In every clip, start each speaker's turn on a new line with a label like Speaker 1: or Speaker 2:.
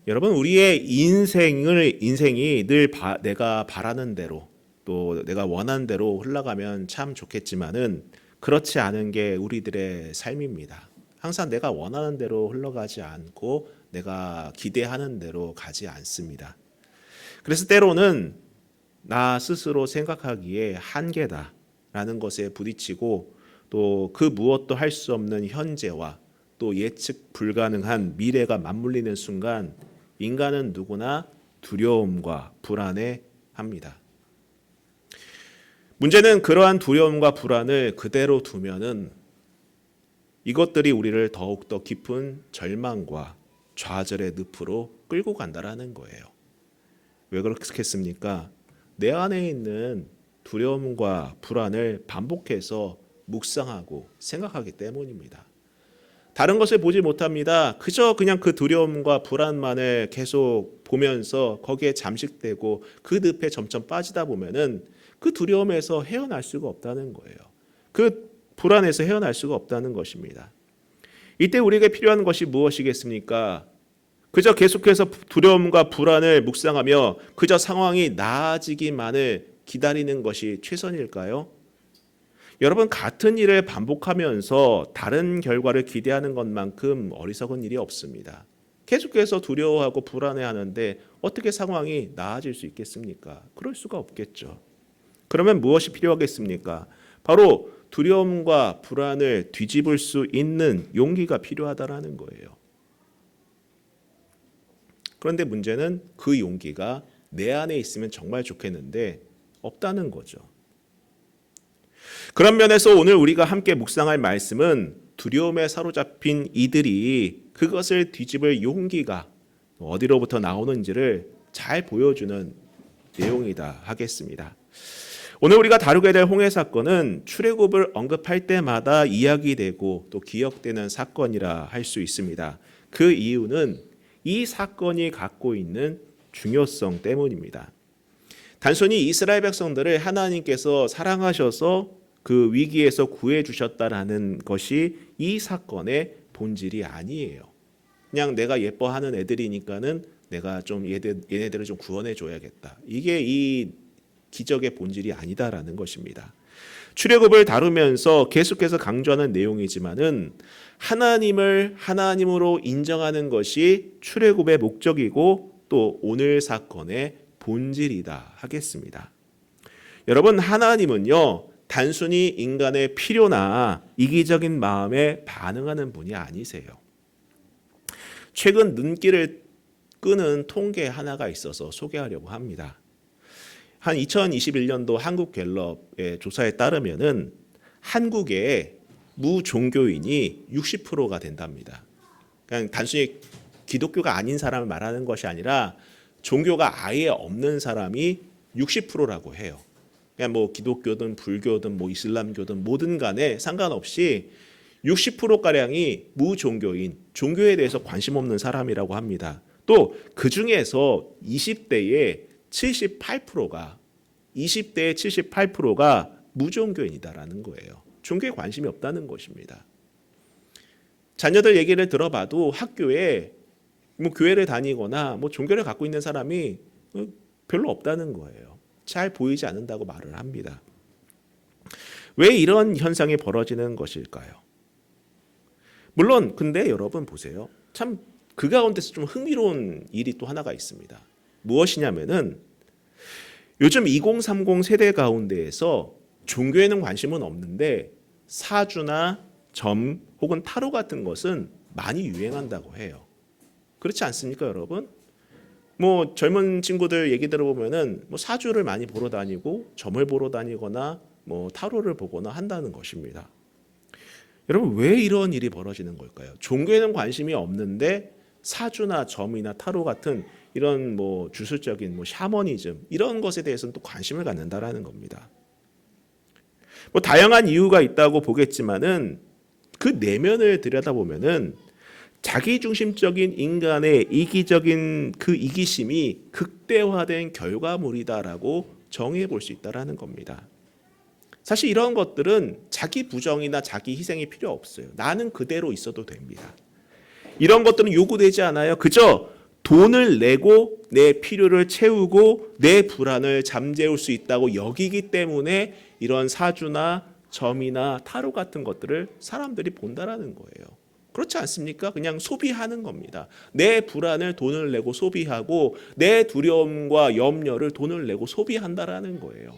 Speaker 1: 여러분, 우리의 인생이 늘 내가 바라는 대로 또 내가 원하는 대로 흘러가면 참 좋겠지만은 그렇지 않은 게 우리들의 삶입니다. 항상 내가 원하는 대로 흘러가지 않고 내가 기대하는 대로 가지 않습니다. 그래서 때로는 나 스스로 생각하기에 한계다라는 것에 부딪히고 또 그 무엇도 할 수 없는 현재와 또 예측 불가능한 미래가 맞물리는 순간 인간은 누구나 두려움과 불안해 합니다. 문제는 그러한 두려움과 불안을 그대로 두면은 이것들이 우리를 더욱더 깊은 절망과 좌절의 늪으로 끌고 간다라는 거예요. 왜 그렇겠습니까? 내 안에 있는 두려움과 불안을 반복해서 묵상하고 생각하기 때문입니다. 다른 것을 보지 못합니다. 그저 그냥 그 두려움과 불안만을 계속 보면서 거기에 잠식되고 그 늪에 점점 빠지다 보면은 그 두려움에서 헤어날 수가 없다는 거예요. 그 불안에서 헤어날 수가 없다는 것입니다. 이때 우리에게 필요한 것이 무엇이겠습니까? 그저 계속해서 두려움과 불안을 묵상하며 그저 상황이 나아지기만을 기다리는 것이 최선일까요? 여러분, 같은 일을 반복하면서 다른 결과를 기대하는 것만큼 어리석은 일이 없습니다. 계속해서 두려워하고 불안해하는데 어떻게 상황이 나아질 수 있겠습니까? 그럴 수가 없겠죠. 그러면 무엇이 필요하겠습니까? 바로 두려움과 불안을 뒤집을 수 있는 용기가 필요하다라는 거예요. 그런데 문제는 그 용기가 내 안에 있으면 정말 좋겠는데 없다는 거죠. 그런 면에서 오늘 우리가 함께 묵상할 말씀은 두려움에 사로잡힌 이들이 그것을 뒤집을 용기가 어디로부터 나오는지를 잘 보여주는 내용이다 하겠습니다. 오늘 우리가 다루게 될 홍해 사건은 출애굽을 언급할 때마다 이야기되고 또 기억되는 사건이라 할 수 있습니다. 그 이유는 이 사건이 갖고 있는 중요성 때문입니다. 단순히 이스라엘 백성들을 하나님께서 사랑하셔서 그 위기에서 구해 주셨다라는 것이 이 사건의 본질이 아니에요. 그냥 내가 예뻐하는 애들이니까는 내가 좀 얘네들을 좀 구원해 줘야겠다. 이게 이 기적의 본질이 아니다라는 것입니다. 출애굽을 다루면서 계속해서 강조하는 내용이지만은 하나님을 하나님으로 인정하는 것이 출애굽의 목적이고 또 오늘 사건의 본질이다 하겠습니다. 여러분, 하나님은요 단순히 인간의 필요나 이기적인 마음에 반응하는 분이 아니세요. 최근 눈길을 끄는 통계 하나가 있어서 소개하려고 합니다. 한 2021년도 한국갤럽의 조사에 따르면은 한국의 무종교인이 60%가 된답니다. 그냥 단순히 기독교가 아닌 사람을 말하는 것이 아니라 종교가 아예 없는 사람이 60%라고 해요. 그냥 뭐 기독교든 불교든 뭐 이슬람교든 뭐든 간에 상관없이 60%가량이 무종교인, 종교에 대해서 관심 없는 사람이라고 합니다. 또 그 중에서 20대의 78%가 무종교인이다라는 거예요. 종교에 관심이 없다는 것입니다. 자녀들 얘기를 들어봐도 학교에 뭐 교회를 다니거나 뭐 종교를 갖고 있는 사람이 별로 없다는 거예요. 잘 보이지 않는다고 말을 합니다. 왜 이런 현상이 벌어지는 것일까요? 물론 근데 여러분 보세요. 참 그 가운데서 좀 흥미로운 일이 또 하나가 있습니다. 무엇이냐면은 요즘 2030 세대 가운데에서 종교에는 관심은 없는데 사주나 점 혹은 타로 같은 것은 많이 유행한다고 해요. 그렇지 않습니까, 여러분? 뭐 젊은 친구들 얘기 들어보면은 뭐 사주를 많이 보러 다니고 점을 보러 다니거나 뭐 타로를 보거나 한다는 것입니다. 여러분, 왜 이런 일이 벌어지는 걸까요? 종교에는 관심이 없는데 사주나 점이나 타로 같은 이런 뭐 주술적인 뭐 샤머니즘 이런 것에 대해서는 또 관심을 갖는다라는 겁니다. 뭐 다양한 이유가 있다고 보겠지만은 그 내면을 들여다보면은 자기중심적인 인간의 이기적인 그 이기심이 극대화된 결과물이다라고 정의해 볼 수 있다라는 겁니다. 사실 이런 것들은 자기 부정이나 자기 희생이 필요 없어요. 나는 그대로 있어도 됩니다. 이런 것들은 요구되지 않아요. 그저 돈을 내고 내 필요를 채우고 내 불안을 잠재울 수 있다고 여기기 때문에 이런 사주나 점이나 타로 같은 것들을 사람들이 본다라는 거예요. 그렇지 않습니까? 그냥 소비하는 겁니다. 내 불안을 돈을 내고 소비하고 내 두려움과 염려를 돈을 내고 소비한다라는 거예요.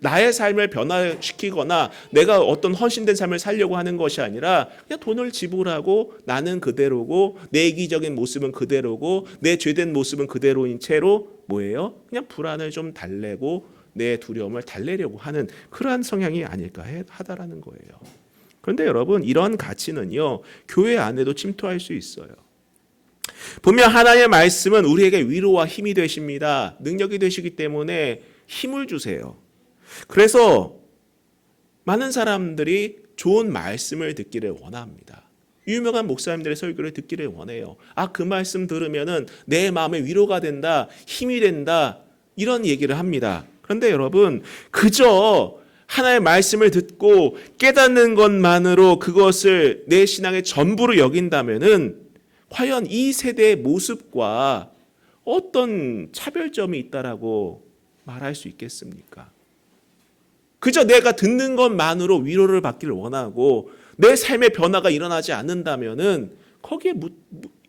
Speaker 1: 나의 삶을 변화시키거나 내가 어떤 헌신된 삶을 살려고 하는 것이 아니라 그냥 돈을 지불하고 나는 그대로고 내 이기적인 모습은 그대로고 내 죄된 모습은 그대로인 채로 뭐예요? 그냥 불안을 좀 달래고 내 두려움을 달래려고 하는 그러한 성향이 아닐까 하다라는 거예요. 그런데 여러분, 이런 가치는요, 교회 안에도 침투할 수 있어요. 분명 하나님의 말씀은 우리에게 위로와 힘이 되십니다. 능력이 되시기 때문에 힘을 주세요. 그래서 많은 사람들이 좋은 말씀을 듣기를 원합니다. 유명한 목사님들의 설교를 듣기를 원해요. 그 말씀 들으면은 내 마음에 위로가 된다, 힘이 된다, 이런 얘기를 합니다. 그런데 여러분, 그저 하나의 말씀을 듣고 깨닫는 것만으로 그것을 내 신앙의 전부로 여긴다면은 과연 이 세대의 모습과 어떤 차별점이 있다라고 말할 수 있겠습니까? 그저 내가 듣는 것만으로 위로를 받기를 원하고 내 삶의 변화가 일어나지 않는다면은 거기에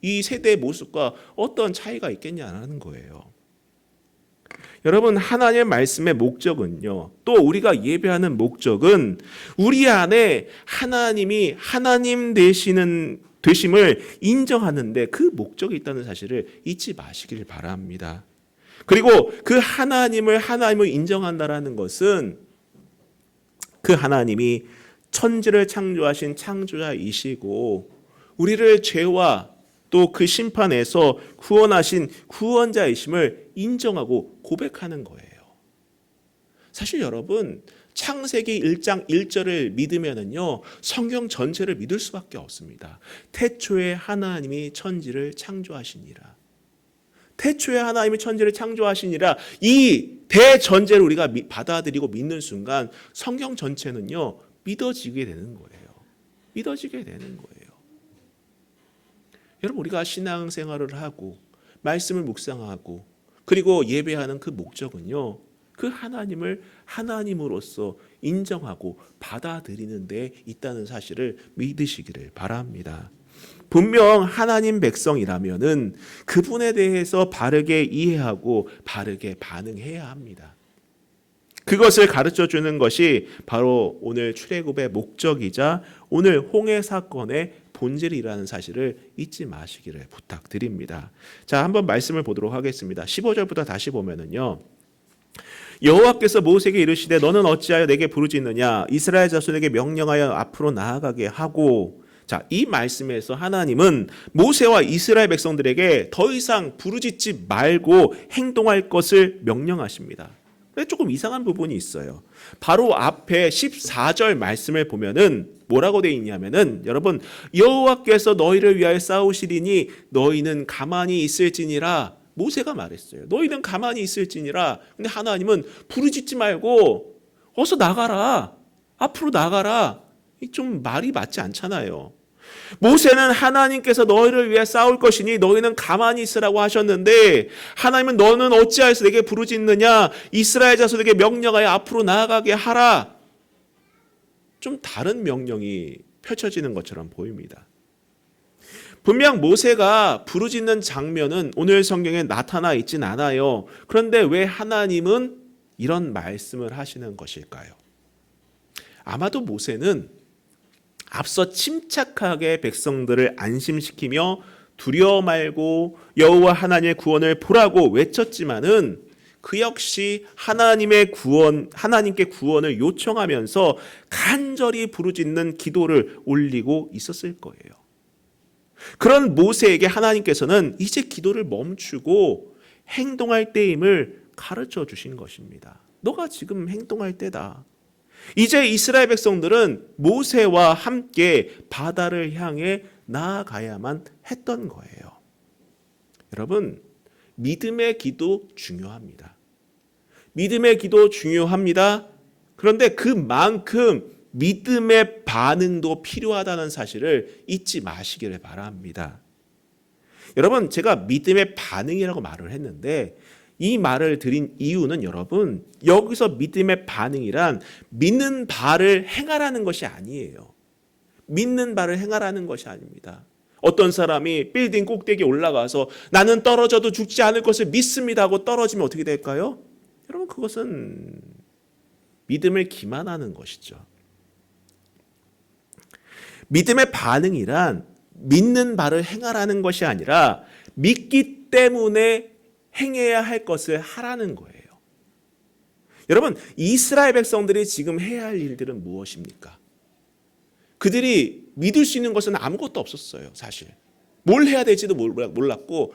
Speaker 1: 이 세대의 모습과 어떤 차이가 있겠냐는 거예요. 여러분, 하나님의 말씀의 목적은요, 또 우리가 예배하는 목적은 우리 안에 하나님이 하나님 되심을 인정하는데 그 목적이 있다는 사실을 잊지 마시길 바랍니다. 그리고 그 하나님을 인정한다라는 것은 그 하나님이 천지를 창조하신 창조자이시고 우리를 죄와 또 그 심판에서 구원하신 구원자이심을 인정하고 고백하는 거예요. 사실 여러분, 창세기 1장 1절을 믿으면은요, 성경 전체를 믿을 수밖에 없습니다. 태초에 하나님이 천지를 창조하시니라. 태초에 하나님이 천지를 창조하시니라. 이 대전제를 우리가 받아들이고 믿는 순간 성경 전체는요, 믿어지게 되는 거예요. 믿어지게 되는 거예요. 여러분, 우리가 신앙생활을 하고 말씀을 묵상하고 그리고 예배하는 그 목적은요, 그 하나님을 하나님으로서 인정하고 받아들이는 데 있다는 사실을 믿으시기를 바랍니다. 분명 하나님 백성이라면은 그분에 대해서 바르게 이해하고 바르게 반응해야 합니다. 그것을 가르쳐 주는 것이 바로 오늘 출애굽의 목적이자 오늘 홍해 사건의 본질이라는 사실을 잊지 마시기를 부탁드립니다. 자, 한번 말씀을 보도록 하겠습니다. 15절부터 다시 보면은요. 여호와께서 모세에게 이르시되 너는 어찌하여 내게 부르짖느냐 이스라엘 자손에게 명령하여 앞으로 나아가게 하고. 자, 이 말씀에서 하나님은 모세와 이스라엘 백성들에게 더 이상 부르짖지 말고 행동할 것을 명령하십니다. 조금 이상한 부분이 있어요. 바로 앞에 14절 말씀을 보면은 뭐라고 되어 있냐면은 여러분, 여호와께서 너희를 위하여 싸우시리니 너희는 가만히 있을지니라. 모세가 말했어요. 너희는 가만히 있을지니라. 근데 하나님은 부르짖지 말고 어서 나가라. 앞으로 나가라. 좀 말이 맞지 않잖아요. 모세는 하나님께서 너희를 위해 싸울 것이니 너희는 가만히 있으라고 하셨는데 하나님은 너는 어찌하여서 내게 부르짖느냐 이스라엘 자손에게 명령하여 앞으로 나아가게 하라. 좀 다른 명령이 펼쳐지는 것처럼 보입니다. 분명 모세가 부르짖는 장면은 오늘 성경에 나타나 있진 않아요. 그런데 왜 하나님은 이런 말씀을 하시는 것일까요? 아마도 모세는 앞서 침착하게 백성들을 안심시키며 두려워 말고 여호와 하나님의 구원을 보라고 외쳤지만은 그 역시 하나님께 구원을 요청하면서 간절히 부르짖는 기도를 올리고 있었을 거예요. 그런 모세에게 하나님께서는 이제 기도를 멈추고 행동할 때임을 가르쳐 주신 것입니다. 너가 지금 행동할 때다. 이제 이스라엘 백성들은 모세와 함께 바다를 향해 나아가야만 했던 거예요. 여러분, 믿음의 기도 중요합니다. 믿음의 기도 중요합니다. 그런데 그만큼 믿음의 반응도 필요하다는 사실을 잊지 마시기를 바랍니다. 여러분, 제가 믿음의 반응이라고 말을 했는데 이 말을 드린 이유는 여러분, 여기서 믿음의 반응이란 믿는 바를 행하라는 것이 아니에요. 믿는 바를 행하라는 것이 아닙니다. 어떤 사람이 빌딩 꼭대기에 올라가서 나는 떨어져도 죽지 않을 것을 믿습니다 하고 떨어지면 어떻게 될까요? 여러분, 그것은 믿음을 기만하는 것이죠. 믿음의 반응이란 믿는 바를 행하라는 것이 아니라 믿기 때문에 행해야 할 것을 하라는 거예요. 여러분, 이스라엘 백성들이 지금 해야 할 일들은 무엇입니까? 그들이 믿을 수 있는 것은 아무것도 없었어요, 사실. 뭘 해야 될지도 몰랐고,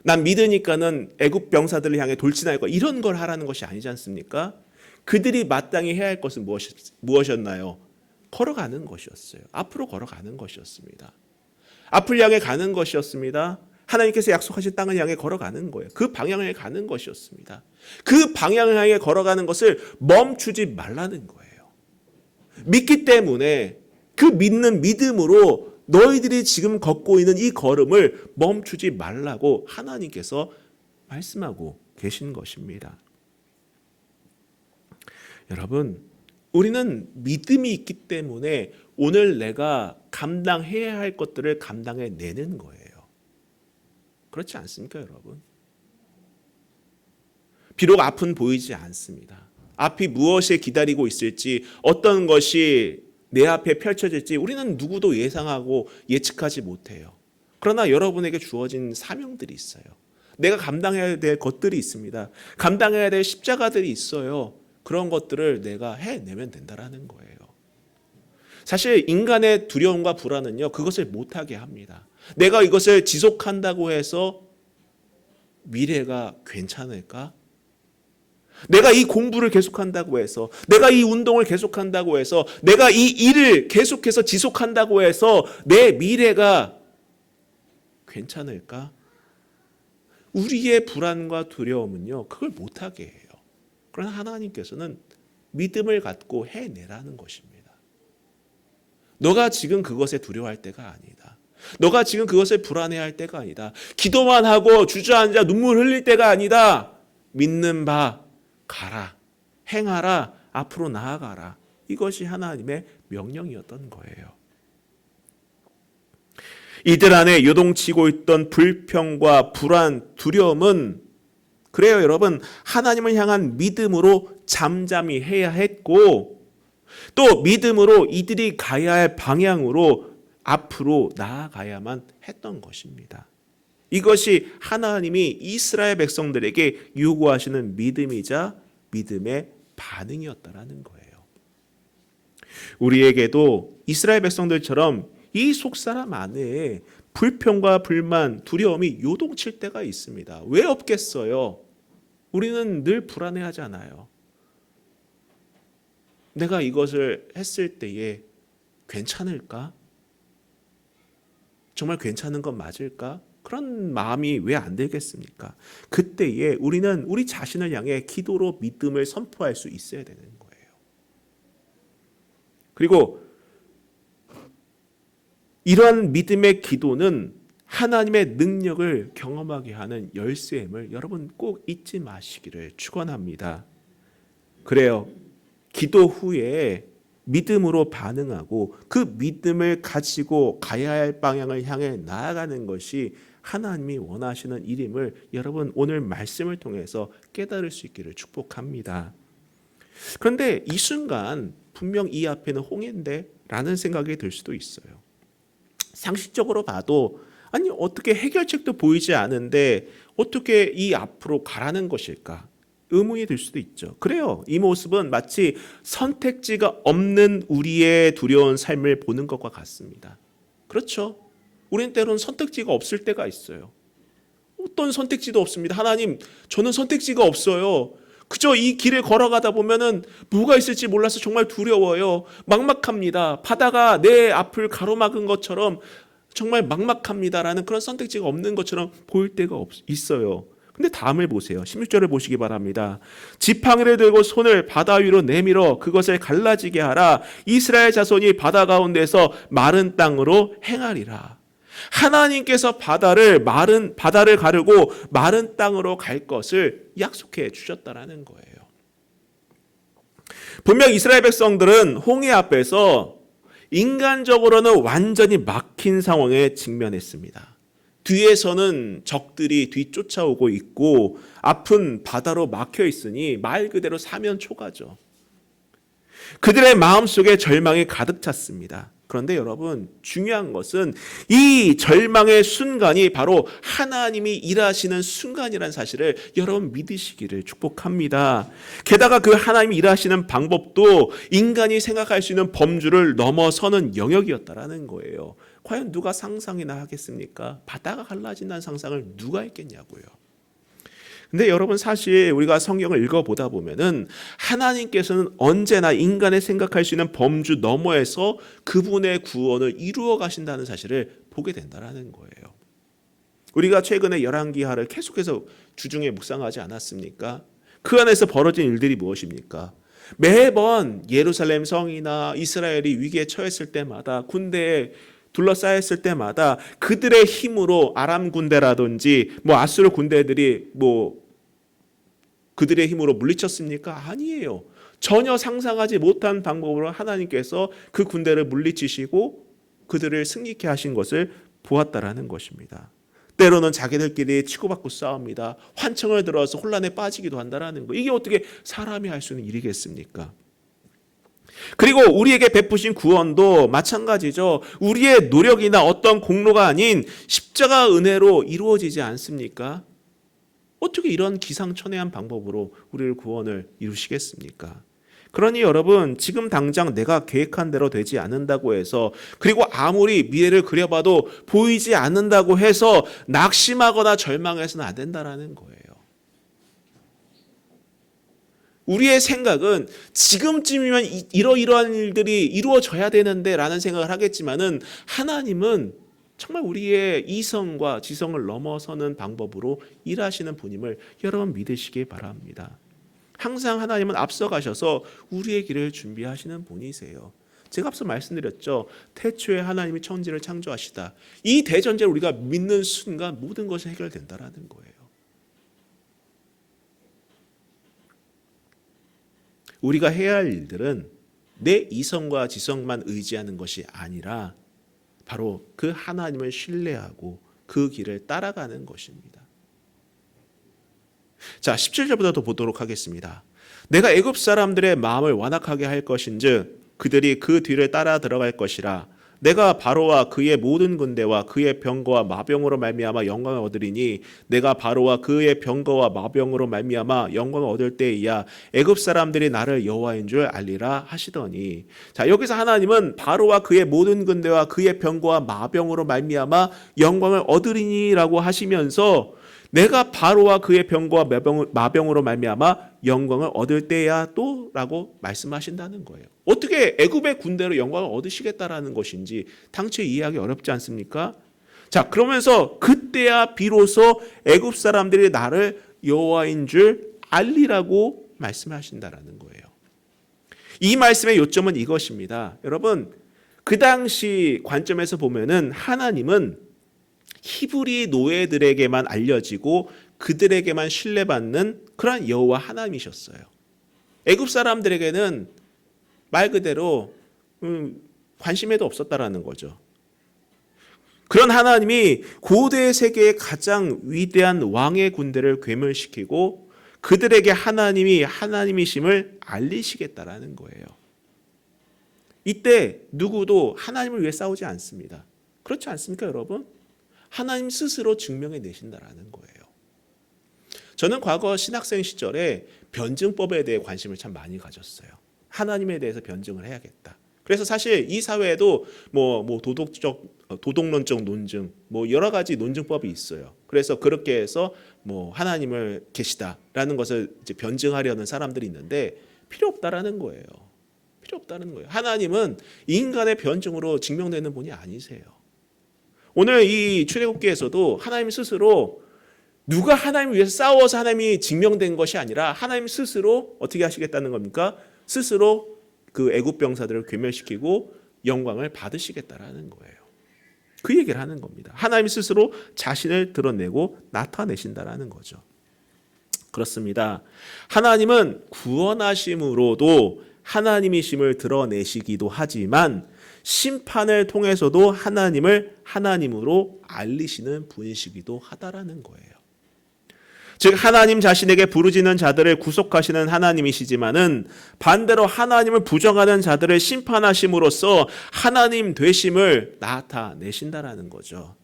Speaker 1: 난 믿으니까는 애굽 병사들을 향해 돌진할 거, 이런 걸 하라는 것이 아니지 않습니까? 그들이 마땅히 해야 할 것은 무엇이었나요? 걸어가는 것이었어요. 앞으로 걸어가는 것이었습니다. 앞을 향해 가는 것이었습니다. 하나님께서 약속하신 땅을 향해 걸어가는 거예요. 그 방향을 가는 것이었습니다. 그 방향을 향해 걸어가는 것을 멈추지 말라는 거예요. 믿기 때문에 그 믿는 믿음으로 너희들이 지금 걷고 있는 이 걸음을 멈추지 말라고 하나님께서 말씀하고 계신 것입니다. 여러분, 우리는 믿음이 있기 때문에 오늘 내가 감당해야 할 것들을 감당해내는 거예요. 그렇지 않습니까, 여러분? 비록 앞은 보이지 않습니다. 앞이 무엇에 기다리고 있을지, 어떤 것이 내 앞에 펼쳐질지 우리는 누구도 예상하고 예측하지 못해요. 그러나 여러분에게 주어진 사명들이 있어요. 내가 감당해야 될 것들이 있습니다. 감당해야 될 십자가들이 있어요. 그런 것들을 내가 해내면 된다라는 거예요. 사실 인간의 두려움과 불안은요, 그것을 못하게 합니다. 내가 이것을 지속한다고 해서 미래가 괜찮을까? 내가 이 공부를 계속한다고 해서, 내가 이 운동을 계속한다고 해서, 내가 이 일을 계속해서 지속한다고 해서 내 미래가 괜찮을까? 우리의 불안과 두려움은요, 그걸 못하게 해요. 그러나 하나님께서는 믿음을 갖고 해내라는 것입니다. 너가 지금 그것에 두려워할 때가 아니다. 너가 지금 그것에 불안해할 때가 아니다. 기도만 하고 주저앉아 눈물 흘릴 때가 아니다. 믿는 바 가라, 행하라, 앞으로 나아가라. 이것이 하나님의 명령이었던 거예요. 이들 안에 요동치고 있던 불평과 불안, 두려움은 그래요, 여러분, 하나님을 향한 믿음으로 잠잠히 해야 했고, 또 믿음으로 이들이 가야 할 방향으로 앞으로 나아가야만 했던 것입니다. 이것이 하나님이 이스라엘 백성들에게 요구하시는 믿음이자 믿음의 반응이었다라는 거예요. 우리에게도 이스라엘 백성들처럼 이 속사람 안에 불평과 불만, 두려움이 요동칠 때가 있습니다. 왜 없겠어요? 우리는 늘 불안해하잖아요. 내가 이것을 했을 때에 괜찮을까? 정말 괜찮은 건 맞을까? 그런 마음이 왜 안 들겠습니까? 그때에 우리는 우리 자신을 향해 기도로 믿음을 선포할 수 있어야 되는 거예요. 그리고 이러한 믿음의 기도는 하나님의 능력을 경험하게 하는 열쇠임을 여러분 꼭 잊지 마시기를 축원합니다. 그래요. 기도 후에 믿음으로 반응하고 그 믿음을 가지고 가야 할 방향을 향해 나아가는 것이 하나님이 원하시는 일임을 여러분 오늘 말씀을 통해서 깨달을 수 있기를 축복합니다. 그런데 이 순간 분명 이 앞에는 홍해인데 라는 생각이 들 수도 있어요. 상식적으로 봐도 아니 어떻게 해결책도 보이지 않은데 어떻게 이 앞으로 가라는 것일까? 의문이 들 수도 있죠. 그래요. 이 모습은 마치 선택지가 없는 우리의 두려운 삶을 보는 것과 같습니다. 그렇죠. 우리는 때로는 선택지가 없을 때가 있어요. 어떤 선택지도 없습니다. 하나님, 저는 선택지가 없어요. 그저 이 길을 걸어가다 보면은 뭐가 있을지 몰라서 정말 두려워요. 막막합니다. 바다가 내 앞을 가로막은 것처럼 정말 막막합니다라는 그런 선택지가 없는 것처럼 보일 때가 있어요. 근데 다음을 보세요. 16절을 보시기 바랍니다. 지팡이를 들고 손을 바다 위로 내밀어 그것을 갈라지게 하라. 이스라엘 자손이 바다 가운데서 마른 땅으로 행하리라. 하나님께서 바다를 가르고 마른 땅으로 갈 것을 약속해 주셨다라는 거예요. 분명 이스라엘 백성들은 홍해 앞에서 인간적으로는 완전히 막힌 상황에 직면했습니다. 뒤에서는 적들이 뒤쫓아오고 있고 앞은 바다로 막혀 있으니 말 그대로 사면초가죠. 그들의 마음속에 절망이 가득 찼습니다. 그런데 여러분, 중요한 것은 이 절망의 순간이 바로 하나님이 일하시는 순간이라는 사실을 여러분 믿으시기를 축복합니다. 게다가 그 하나님이 일하시는 방법도 인간이 생각할 수 있는 범주를 넘어서는 영역이었다라는 거예요. 과연 누가 상상이나 하겠습니까? 바다가 갈라진다는 상상을 누가 했겠냐고요. 근데 여러분, 사실 우리가 성경을 읽어보다 보면은 하나님께서는 언제나 인간의 생각할 수 있는 범주 너머에서 그분의 구원을 이루어 가신다는 사실을 보게 된다는 거예요. 우리가 최근에 열왕기하를 계속해서 주중에 묵상하지 않았습니까? 그 안에서 벌어진 일들이 무엇입니까? 매번 예루살렘 성이나 이스라엘이 위기에 처했을 때마다, 군대에 둘러싸였을 때마다 그들의 힘으로 아람 군대라든지 아수르 군대들이 그들의 힘으로 물리쳤습니까? 아니에요. 전혀 상상하지 못한 방법으로 하나님께서 그 군대를 물리치시고 그들을 승리케 하신 것을 보았다라는 것입니다. 때로는 자기들끼리 치고받고 싸웁니다. 환청을 들어서 혼란에 빠지기도 한다라는 거. 이게 어떻게 사람이 할 수 있는 일이겠습니까? 그리고 우리에게 베푸신 구원도 마찬가지죠. 우리의 노력이나 어떤 공로가 아닌 십자가 은혜로 이루어지지 않습니까? 어떻게 이런 기상천외한 방법으로 우리를 구원을 이루시겠습니까? 그러니 여러분, 지금 당장 내가 계획한 대로 되지 않는다고 해서, 그리고 아무리 미래를 그려봐도 보이지 않는다고 해서 낙심하거나 절망해서는 안 된다라는 거예요. 우리의 생각은 지금쯤이면 이러이러한 일들이 이루어져야 되는데 라는 생각을 하겠지만은, 하나님은 정말 우리의 이성과 지성을 넘어서는 방법으로 일하시는 분임을 여러분 믿으시기 바랍니다. 항상 하나님은 앞서가셔서 우리의 길을 준비하시는 분이세요. 제가 앞서 말씀드렸죠. 태초에 하나님이 천지를 창조하시다. 이 대전제를 우리가 믿는 순간 모든 것이 해결된다라는 거예요. 우리가 해야 할 일들은 내 이성과 지성만 의지하는 것이 아니라 바로 그 하나님을 신뢰하고 그 길을 따라가는 것입니다. 자, 17절부터 더 보도록 하겠습니다. 내가 애굽 사람들의 마음을 완악하게 할 것인즉 그들이 그 뒤를 따라 들어갈 것이라. 내가 바로와 그의 모든 군대와 그의 병거와 마병으로 말미암아 영광을 얻으리니 내가 바로와 그의 병거와 마병으로 말미암아 영광을 얻을 때이야 애굽 사람들이 나를 여호와인 줄 알리라 하시더니. 자, 여기서 하나님은 바로와 그의 모든 군대와 그의 병거와 마병으로 말미암아 영광을 얻으리니라고 하시면서 내가 바로와 그의 병거와 마병으로 말미암아 영광을 얻을 때야 또라고 말씀하신다는 거예요. 어떻게 애굽의 군대로 영광을 얻으시겠다라는 것인지 당최 이해하기 어렵지 않습니까? 자, 그러면서 그때야 비로소 애굽 사람들이 나를 여호와인 줄 알리라고 말씀하신다라는 거예요. 이 말씀의 요점은 이것입니다. 여러분, 그 당시 관점에서 보면은 하나님은 히브리 노예들에게만 알려지고 그들에게만 신뢰받는 그러한 여호와 하나님이셨어요. 애굽 사람들에게는 말 그대로 관심에도 없었다라는 거죠. 그런 하나님이 고대 세계의 가장 위대한 왕의 군대를 괴멸시키고 그들에게 하나님이 하나님이심을 알리시겠다라는 거예요. 이때 누구도 하나님을 위해 싸우지 않습니다. 그렇지 않습니까, 여러분? 하나님 스스로 증명해 내신다라는 거예요. 저는 과거 신학생 시절에 변증법에 대해 관심을 참 많이 가졌어요. 하나님에 대해서 변증을 해야겠다. 그래서 사실 이 사회에도 도덕론적 논증, 여러 가지 논증법이 있어요. 그래서 그렇게 해서 하나님을 계시다라는 것을 이제 변증하려는 사람들이 있는데 필요 없다라는 거예요. 필요 없다는 거예요. 하나님은 인간의 변증으로 증명되는 분이 아니세요. 오늘 이 출애굽기에서도 하나님 스스로 누가 하나님을 위해서 싸워서 하나님이 증명된 것이 아니라 하나님 스스로 어떻게 하시겠다는 겁니까? 스스로 그 애굽 병사들을 괴멸시키고 영광을 받으시겠다라는 거예요. 그 얘기를 하는 겁니다. 하나님 스스로 자신을 드러내고 나타내신다라는 거죠. 그렇습니다. 하나님은 구원하심으로도 하나님이심을 드러내시기도 하지만 심판을 통해서도 하나님을 하나님으로 알리시는 분이시기도 하다라는 거예요. 즉 하나님 자신에게 부르짖는 자들을 구속하시는 하나님이시지만은 반대로 하나님을 부정하는 자들을 심판하심으로써 하나님 되심을 나타내신다라는 거죠.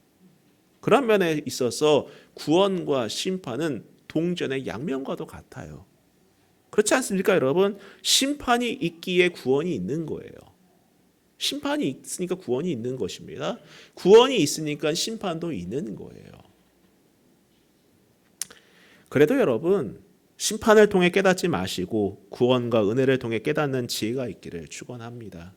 Speaker 1: 그런 면에 있어서 구원과 심판은 동전의 양면과도 같아요. 그렇지 않습니까, 여러분? 심판이 있기에 구원이 있는 거예요. 심판이 있으니까 구원이 있는 것입니다. 구원이 있으니까 심판도 있는 거예요. 그래도 여러분, 심판을 통해 깨닫지 마시고 구원과 은혜를 통해 깨닫는 지혜가 있기를 축원합니다.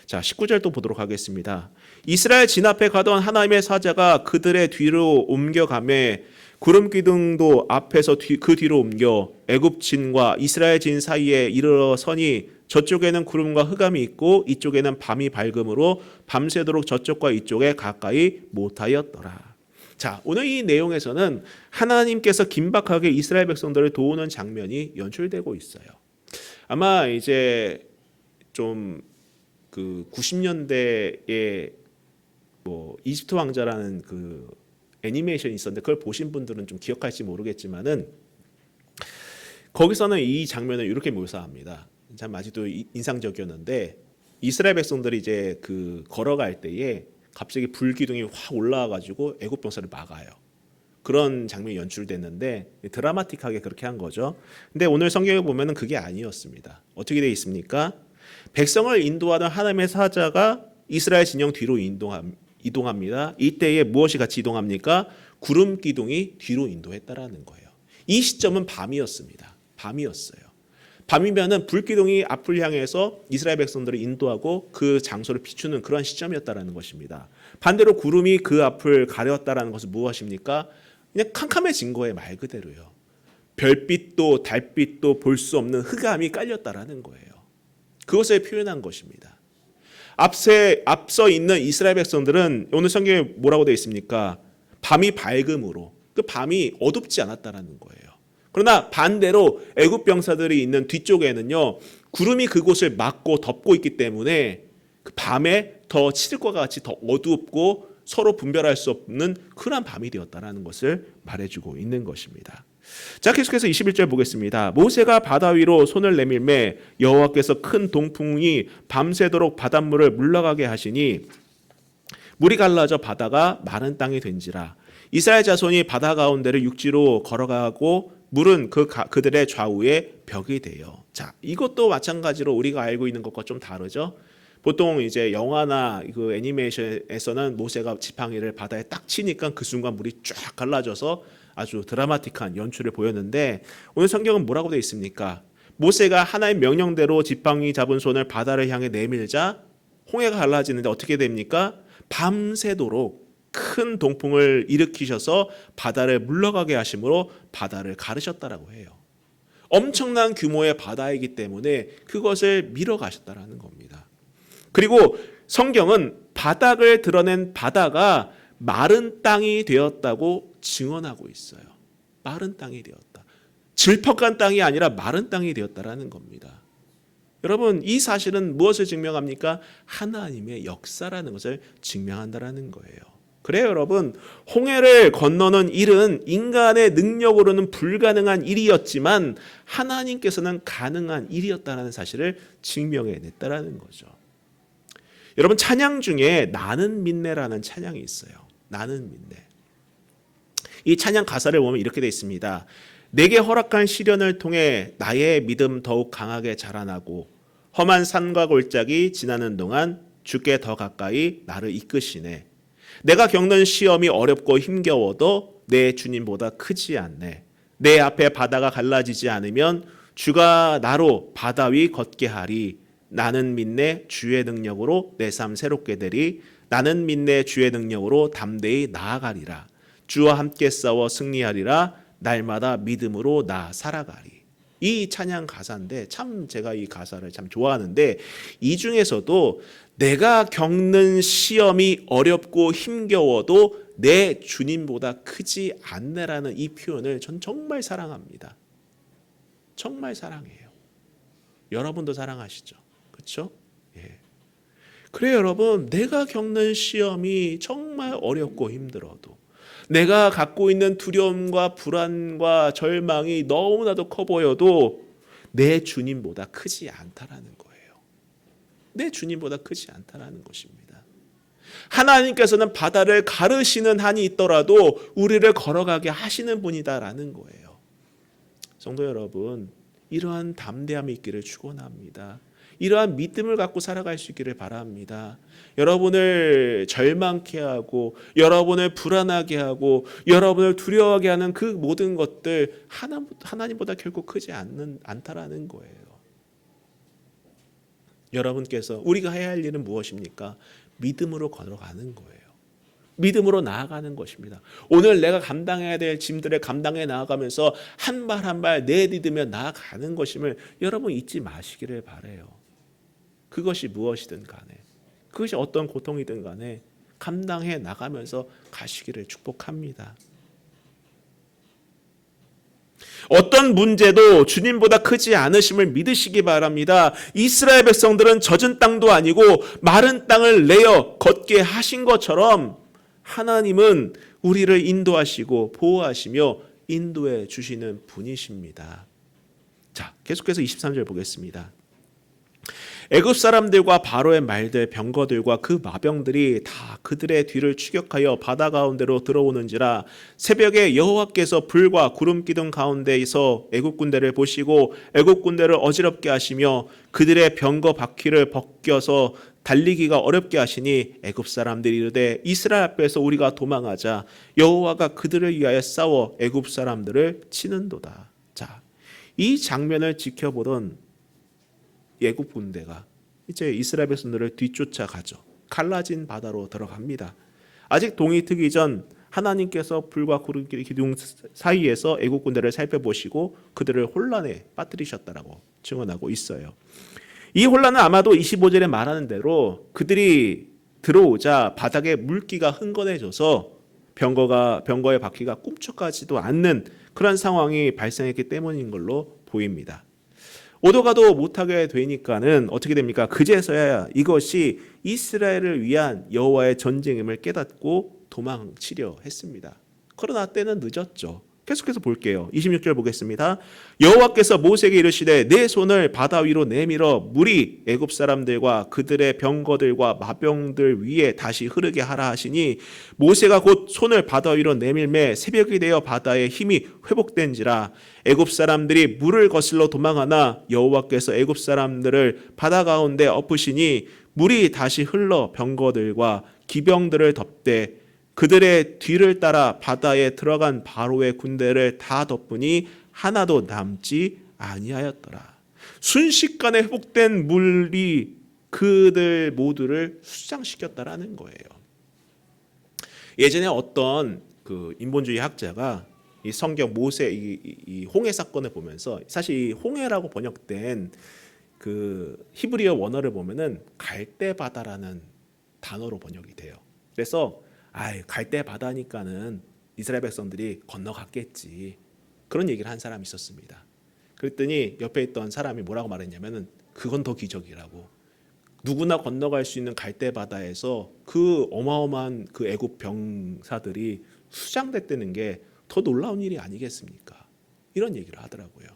Speaker 1: 자, 19절 또 보도록 하겠습니다. 이스라엘 진 앞에 가던 하나님의 사자가 그들의 뒤로 옮겨가매 구름 기둥도 앞에서 그 뒤로 옮겨 애굽 진과 이스라엘 진 사이에 이르러 서니 저쪽에는 구름과 흑암이 있고 이쪽에는 밤이 밝음으로 밤새도록 저쪽과 이쪽에 가까이 못하였더라. 자, 오늘 이 내용에서는 하나님께서 긴박하게 이스라엘 백성들을 도우는 장면이 연출되고 있어요. 아마 이제 좀 그 90년대에 뭐 이집트 왕자라는 그 애니메이션이 있었는데 그걸 보신 분들은 좀 기억할지 모르겠지만은 거기서는 이 장면을 이렇게 묘사합니다. 참 아직도 인상적이었는데 이스라엘 백성들이 이제 그 걸어갈 때에 갑자기 불기둥이 확 올라와가지고 애굽 병사를 막아요. 그런 장면이 연출됐는데 드라마틱하게 그렇게 한 거죠. 근데 오늘 성경에 보면은 그게 아니었습니다. 어떻게 되어 있습니까? 백성을 인도하던 하나님의 사자가 이스라엘 진영 뒤로 이동합니다. 이때에 무엇이 같이 이동합니까? 구름 기둥이 뒤로 인도했다라는 거예요. 이 시점은 밤이었습니다. 밤이었어요. 밤이면은 불기둥이 앞을 향해서 이스라엘 백성들을 인도하고 그 장소를 비추는 그런 시점이었다라는 것입니다. 반대로 구름이 그 앞을 가렸다라는 것은 무엇입니까? 그냥 캄캄해진 거예요, 말 그대로요. 별빛도 달빛도 볼 수 없는 흑암이 깔렸다라는 거예요. 그것을 표현한 것입니다. 앞서 있는 이스라엘 백성들은 오늘 성경에 뭐라고 되어 있습니까? 밤이 밝음으로, 그 밤이 어둡지 않았다라는 거예요. 그러나 반대로 애굽 병사들이 있는 뒤쪽에는요, 구름이 그곳을 막고 덮고 있기 때문에 그 밤에 더 칠과 같이 더 어둡고 서로 분별할 수 없는 그런 밤이 되었다라는 것을 말해주고 있는 것입니다. 자, 계속해서 21절 보겠습니다. 모세가 바다 위로 손을 내밀매 여호와께서 큰 동풍이 밤새도록 바닷물을 물러가게 하시니 물이 갈라져 바다가 마른 땅이 된지라. 이스라엘 자손이 바다 가운데를 육지로 걸어가고 물은 그들의 좌우에 벽이 돼요. 자, 이것도 마찬가지로 우리가 알고 있는 것과 좀 다르죠. 보통 이제 영화나 그 애니메이션에서는 모세가 지팡이를 바다에 딱 치니까 그 순간 물이 쫙 갈라져서 아주 드라마틱한 연출을 보였는데 오늘 성경은 뭐라고 되어 있습니까? 모세가 하나의 명령대로 지팡이 잡은 손을 바다를 향해 내밀자 홍해가 갈라지는데 어떻게 됩니까? 밤새도록 큰 동풍을 일으키셔서 바다를 물러가게 하심으로 바다를 가르셨다라고 해요. 엄청난 규모의 바다이기 때문에 그것을 밀어가셨다라는 겁니다. 그리고 성경은 바닥을 드러낸 바다가 마른 땅이 되었다고 증언하고 있어요. 마른 땅이 되었다. 질퍽한 땅이 아니라 마른 땅이 되었다라는 겁니다. 여러분, 이 사실은 무엇을 증명합니까? 하나님의 역사라는 것을 증명한다라는 거예요. 그래요, 여러분. 홍해를 건너는 일은 인간의 능력으로는 불가능한 일이었지만 하나님께서는 가능한 일이었다는 사실을 증명해냈다라는 거죠. 여러분, 찬양 중에 나는 믿네라는 찬양이 있어요. 나는 믿네. 이 찬양 가사를 보면 이렇게 되어 있습니다. 내게 허락한 시련을 통해 나의 믿음 더욱 강하게 자라나고 험한 산과 골짜기 지나는 동안 주께 더 가까이 나를 이끄시네. 내가 겪는 시험이 어렵고 힘겨워도 내 주님보다 크지 않네. 내 앞에 바다가 갈라지지 않으면 주가 나로 바다 위 걷게 하리. 나는 믿네 주의 능력으로 내 삶 새롭게 되리. 나는 믿네 주의 능력으로 담대히 나아가리라. 주와 함께 싸워 승리하리라. 날마다 믿음으로 나 살아가리. 이 찬양 가사인데 참 제가 이 가사를 참 좋아하는데 이 중에서도 내가 겪는 시험이 어렵고 힘겨워도 내 주님보다 크지 않네라는 이 표현을 전 정말 사랑합니다. 정말 사랑해요. 여러분도 사랑하시죠? 그렇죠? 예. 그래요, 여러분. 내가 겪는 시험이 정말 어렵고 힘들어도 내가 갖고 있는 두려움과 불안과 절망이 너무나도 커 보여도 내 주님보다 크지 않다라는 거예요. 내 주님보다 크지 않다라는 것입니다. 하나님께서는 바다를 가르시는 한이 있더라도 우리를 걸어가게 하시는 분이다라는 거예요. 성도 여러분, 이러한 담대함이 있기를 축원합니다. 이러한 믿음을 갖고 살아갈 수 있기를 바랍니다. 여러분을 절망케 하고 여러분을 불안하게 하고 여러분을 두려워하게 하는 그 모든 것들 하나님보다 결코 크지 않다라는 거예요. 여러분께서 우리가 해야 할 일은 무엇입니까? 믿음으로 걸어가는 거예요. 믿음으로 나아가는 것입니다. 오늘 내가 감당해야 될 짐들을 감당해 나아가면서 한 발 한 발 내딛으며 나아가는 것임을 여러분 잊지 마시기를 바라요. 그것이 무엇이든 간에, 그것이 어떤 고통이든 간에 감당해 나가면서 가시기를 축복합니다. 어떤 문제도 주님보다 크지 않으심을 믿으시기 바랍니다. 이스라엘 백성들은 젖은 땅도 아니고 마른 땅을 내어 걷게 하신 것처럼 하나님은 우리를 인도하시고 보호하시며 인도해 주시는 분이십니다. 자, 계속해서 23절 보겠습니다. 애굽 사람들과 바로의 말들 병거들과 그 마병들이 다 그들의 뒤를 추격하여 바다 가운데로 들어오는지라 새벽에 여호와께서 불과 구름 기둥 가운데에서 애굽 군대를 보시고 애굽 군대를 어지럽게 하시며 그들의 병거 바퀴를 벗겨서 달리기가 어렵게 하시니 애굽 사람들이 이르되 이스라엘 앞에서 우리가 도망하자 여호와가 그들을 위하여 싸워 애굽 사람들을 치는도다. 자, 이 장면을 지켜보던 애굽 군대가 이제 이스라엘 백성들을 뒤쫓아가죠. 갈라진 바다로 들어갑니다. 아직 동이 트기 전 하나님께서 불과 구름 기둥 사이에서 애굽 군대를 살펴보시고 그들을 혼란에 빠뜨리셨다라고 증언하고 있어요. 이 혼란은 아마도 25절에 말하는 대로 그들이 들어오자 바닥에 물기가 흥건해져서 병거의 바퀴가 꿈쩍하지도 않는 그런 상황이 발생했기 때문인 걸로 보입니다. 오도 가도 못하게 되니까는 어떻게 됩니까? 그제서야 이것이 이스라엘을 위한 여호와의 전쟁임을 깨닫고 도망치려 했습니다. 그러나 때는 늦었죠. 계속해서 볼게요. 26절 보겠습니다. 여호와께서 모세에게 이르시되 내 손을 바다 위로 내밀어 물이 애굽 사람들과 그들의 병거들과 마병들 위에 다시 흐르게 하라 하시니 모세가 곧 손을 바다 위로 내밀매 새벽이 되어 바다의 힘이 회복된지라 애굽 사람들이 물을 거슬러 도망하나 여호와께서 애굽 사람들을 바다 가운데 엎으시니 물이 다시 흘러 병거들과 기병들을 덮되 그들의 뒤를 따라 바다에 들어간 바로의 군대를 다 덮으니 하나도 남지 아니하였더라. 순식간에 회복된 물이 그들 모두를 수장시켰다라는 거예요. 예전에 어떤 그 인본주의 학자가 이 성경 모세 이 홍해 사건을 보면서 사실 이 홍해라고 번역된 그 히브리어 원어를 보면은 갈대바다라는 단어로 번역이 돼요. 그래서 갈대 바다니까는 이스라엘 백성들이 건너갔겠지. 그런 얘기를 한 사람이 있었습니다. 그랬더니 옆에 있던 사람이 뭐라고 말했냐면은 그건 더 기적이라고. 누구나 건너갈 수 있는 갈대 바다에서 그 어마어마한 그 애굽 병사들이 수장됐다는 게 더 놀라운 일이 아니겠습니까? 이런 얘기를 하더라고요.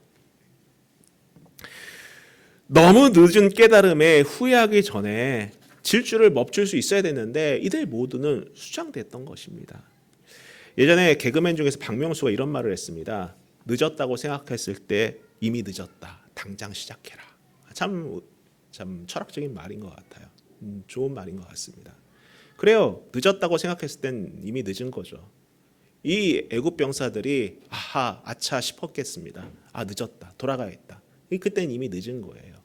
Speaker 1: 너무 늦은 깨달음에 후회하기 전에 질주를 멈출 수 있어야 되는데 이들 모두는 수장됐던 것입니다. 예전에 개그맨 중에서 박명수가 이런 말을 했습니다. 늦었다고 생각했을 때 이미 늦었다. 당장 시작해라. 참 철학적인 말인 것 같아요. 좋은 말인 것 같습니다. 그래요. 늦었다고 생각했을 땐 이미 늦은 거죠. 이 애굽 병사들이 아차 싶었겠습니다. 늦었다. 돌아가야겠다. 그때는 이미 늦은 거예요.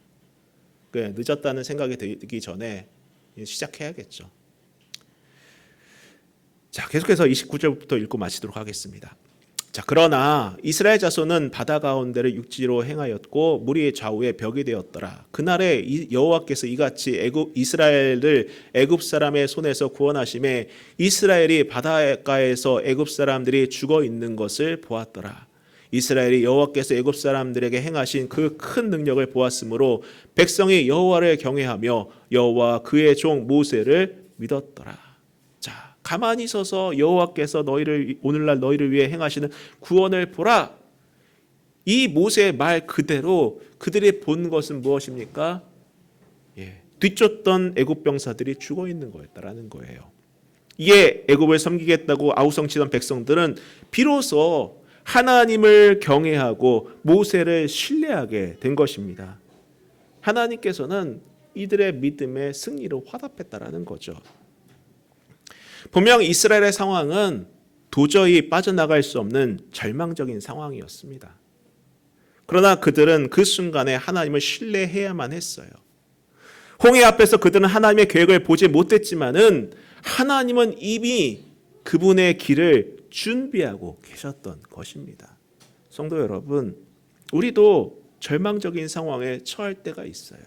Speaker 1: 늦었다는 생각이 들기 전에 시작해야겠죠. 자, 계속해서 29절부터 읽고 마치도록 하겠습니다. 자, 그러나 이스라엘 자손은 바다 가운데를 육지로 행하였고 물이 좌우에 벽이 되었더라. 그날에 여호와께서 이같이 이스라엘을 애굽 사람의 손에서 구원하심에 이스라엘이 바닷가에서 애굽 사람들이 죽어 있는 것을 보았더라. 이스라엘이 여호와께서 애굽 사람들에게 행하신 그 큰 능력을 보았으므로 백성이 여호와를 경외하며 여호와 그의 종 모세를 믿었더라. 자, 가만히 서서 여호와께서 오늘날 너희를 위해 행하시는 구원을 보라. 이 모세의 말 그대로 그들이 본 것은 무엇입니까? 뒤쫓던 애굽 병사들이 죽어 있는 거였다라는 거예요. 이에 애굽을 섬기겠다고 아우성치던 백성들은 비로소 하나님을 경외하고 모세를 신뢰하게 된 것입니다. 하나님께서는 이들의 믿음의 승리로 화답했다라는 거죠. 분명 이스라엘의 상황은 도저히 빠져나갈 수 없는 절망적인 상황이었습니다. 그러나 그들은 그 순간에 하나님을 신뢰해야만 했어요. 홍해 앞에서 그들은 하나님의 계획을 보지 못했지만은 하나님은 이미 그분의 길을 준비하고 계셨던 것입니다. 성도 여러분, 우리도 절망적인 상황에 처할 때가 있어요.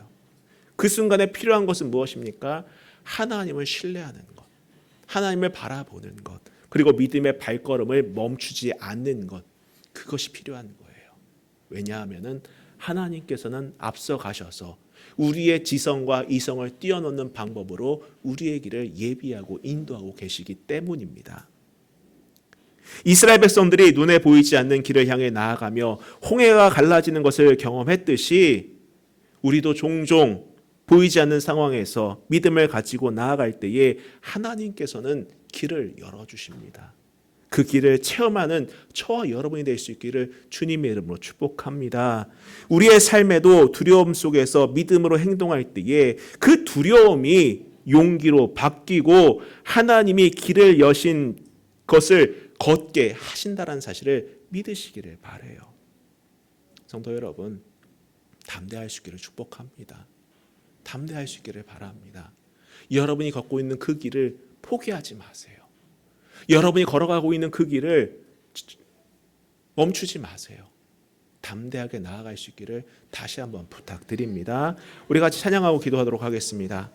Speaker 1: 그 순간에 필요한 것은 무엇입니까? 하나님을 신뢰하는 것, 하나님을 바라보는 것, 그리고 믿음의 발걸음을 멈추지 않는 것, 그것이 필요한 거예요. 왜냐하면 하나님께서는 앞서 가셔서 우리의 지성과 이성을 뛰어넘는 방법으로 우리의 길을 예비하고 인도하고 계시기 때문입니다. 이스라엘 백성들이 눈에 보이지 않는 길을 향해 나아가며 홍해가 갈라지는 것을 경험했듯이 우리도 종종 보이지 않는 상황에서 믿음을 가지고 나아갈 때에 하나님께서는 길을 열어주십니다. 그 길을 체험하는 저와 여러분이 될 수 있기를 주님의 이름으로 축복합니다. 우리의 삶에도 두려움 속에서 믿음으로 행동할 때에 그 두려움이 용기로 바뀌고 하나님이 길을 여신 것을 걷게 하신다는 사실을 믿으시기를 바라요. 성도 여러분, 담대할 수 있기를 축복합니다. 담대할 수 있기를 바랍니다. 여러분이 걷고 있는 그 길을 포기하지 마세요. 여러분이 걸어가고 있는 그 길을 멈추지 마세요. 담대하게 나아갈 수 있기를 다시 한번 부탁드립니다. 우리 같이 찬양하고 기도하도록 하겠습니다.